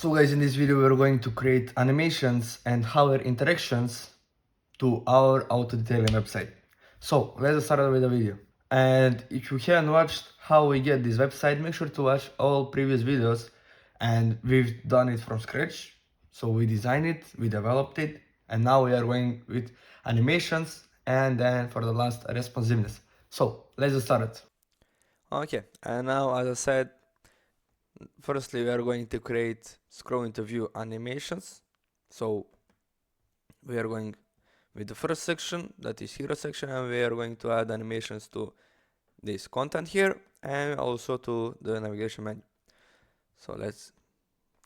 So guys, in this video we're going to create animations and hover interactions to our auto detailing website. So let's start with the video. And if you haven't watched how we get this website, make sure to watch all previous videos, and we've done it from scratch. So we designed it, we developed it, and now we are going with animations and then for the last responsiveness. So let's start it. Okay, and now as I said, firstly we are going to create scroll into view animations. So we are going with the first section, that is hero section, and we are going to add animations to this content here and also to the navigation menu. So let's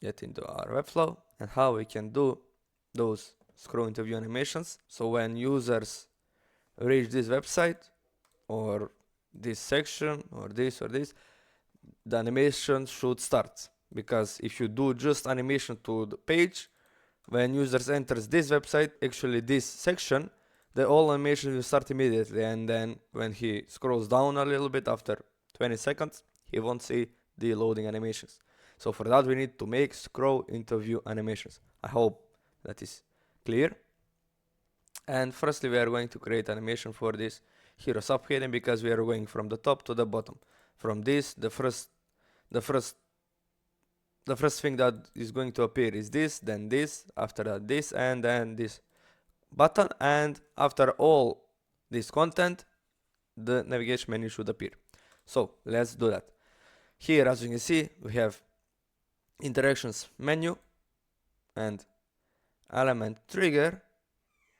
get into our Webflow and how we can do those scroll into view animations. So when users reach this website or this section or this, the animation should start, because if you do just animation to the page, when users enters this website, actually this section, the all animation will start immediately, and then when he scrolls down a little bit after 20 seconds, he won't see the loading animations. So for that we need to make scroll into view animations. I hope that is clear. And firstly we are going to create animation for this hero subheading, because we are going from the top to the bottom. From this, the first thing that is going to appear is this, after that this, and then this button, and after all this content, the navigation menu should appear. So let's do that. Here, as you can see, we have interactions menu and element trigger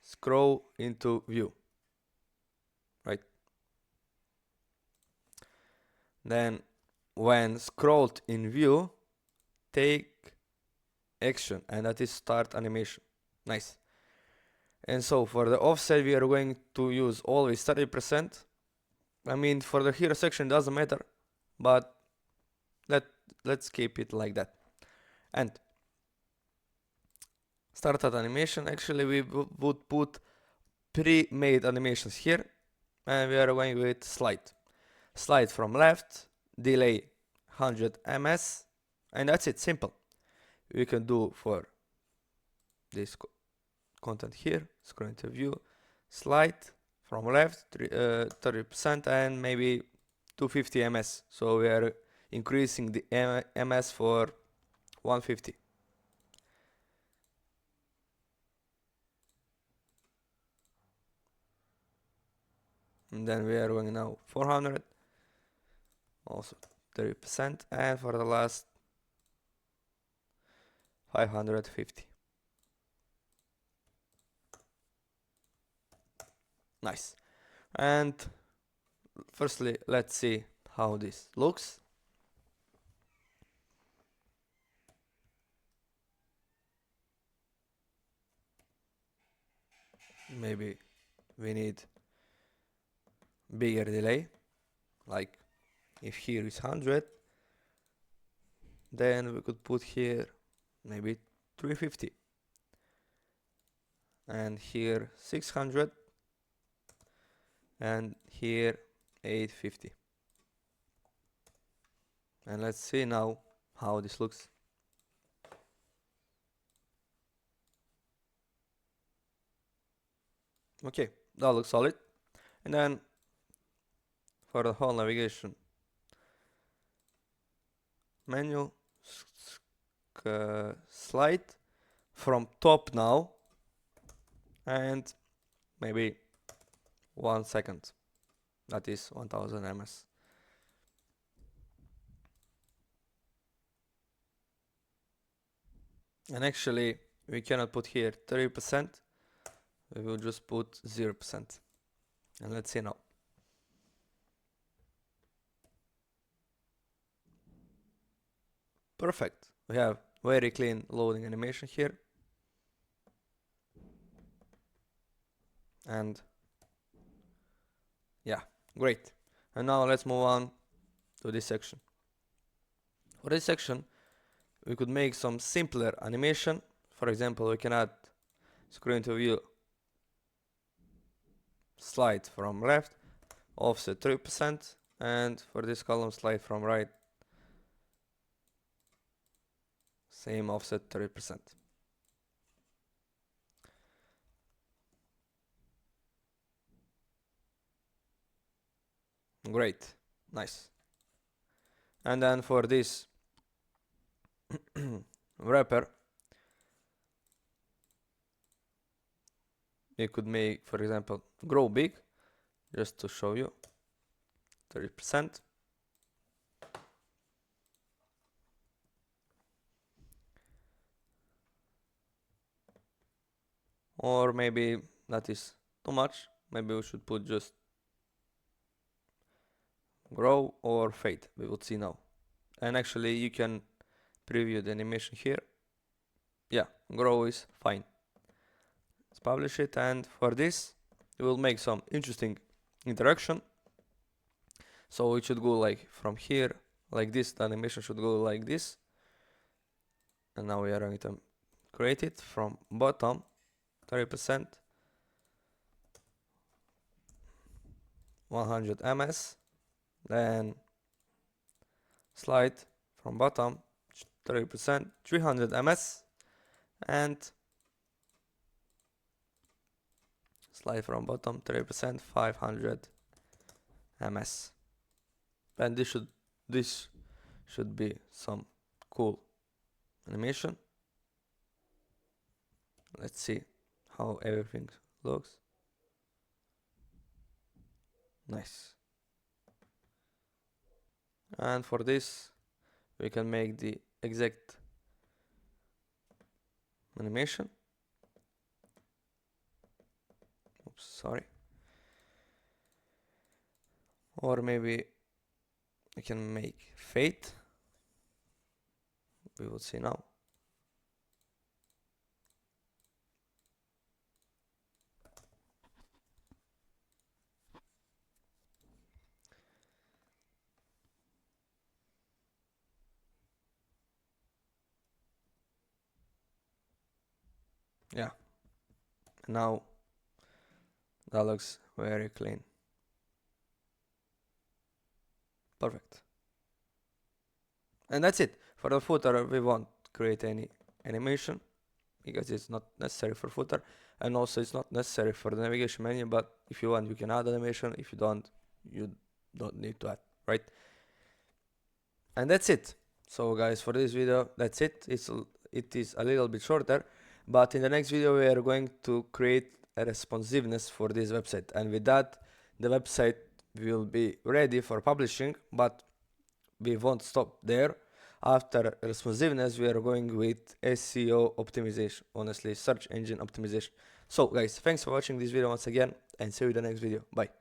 scroll into view, right? Then when scrolled in view, take action, and that is start animation. Nice. And so for the offset we are going to use always 30%. I mean, for the hero section doesn't matter, but let's keep it like that. And start at animation, actually we would put pre-made animations here, and we are going with slide from left, delay 100 ms, and that's it, simple. We can do for this content here, scroll into view, slide from left 30% and maybe 250 ms. So we are increasing the ms for 150. And then we are going now 400, also 30%, and for the last 550. Nice. And firstly, let's see how this looks. Maybe we need bigger delay, like if here is 100, then we could put here maybe 350, and here 600, and here 850. And let's see now how this looks. Okay, that looks solid. And then for the whole navigation menu, slide from top now, and maybe 1 second, that is 1000 ms. And actually we cannot put here 30%, we will just put 0%. And let's see now. Perfect. We have very clean loading animation here. And yeah, great. And now let's move on to this section. For this section, we could make some simpler animation. For example, we can add screen to view, slide from left, offset 3%, and for this column, slide from right, same offset 30%. Great, nice. And then for this wrapper, you could make, for example, grow big, just to show you, 30%. Or maybe that is too much. Maybe we should put just grow or fade. We will see now. And actually you can preview the animation here. Yeah, grow is fine. Let's publish it, and for this we will make some interesting interaction. So it should go like from here, like this. The animation should go like this. And now we are going to create it from bottom, 30%, 100 ms. Then slide from bottom, 30%, 300 ms. And slide from bottom, 30%, 500 ms. And this should be some cool animation. Let's see how everything looks. Nice. And for this we can make the exact animation. Oops, sorry. Or maybe I can make fade. We will see now. Yeah. Now that looks very clean. Perfect. And that's it. For the footer, we won't create any animation because it's not necessary for footer, and also it's not necessary for the navigation menu, but if you want you can add animation. If you don't, you don't need to add, right? And that's it. So guys, for this video, that's it. It is a little bit shorter, but in the next video we are going to create a responsiveness for this website, and with that the website will be ready for publishing. But we won't stop there. After responsiveness we are going with SEO optimization, honestly, search engine optimization. So guys, thanks for watching this video once again, and see you in the next video. Bye.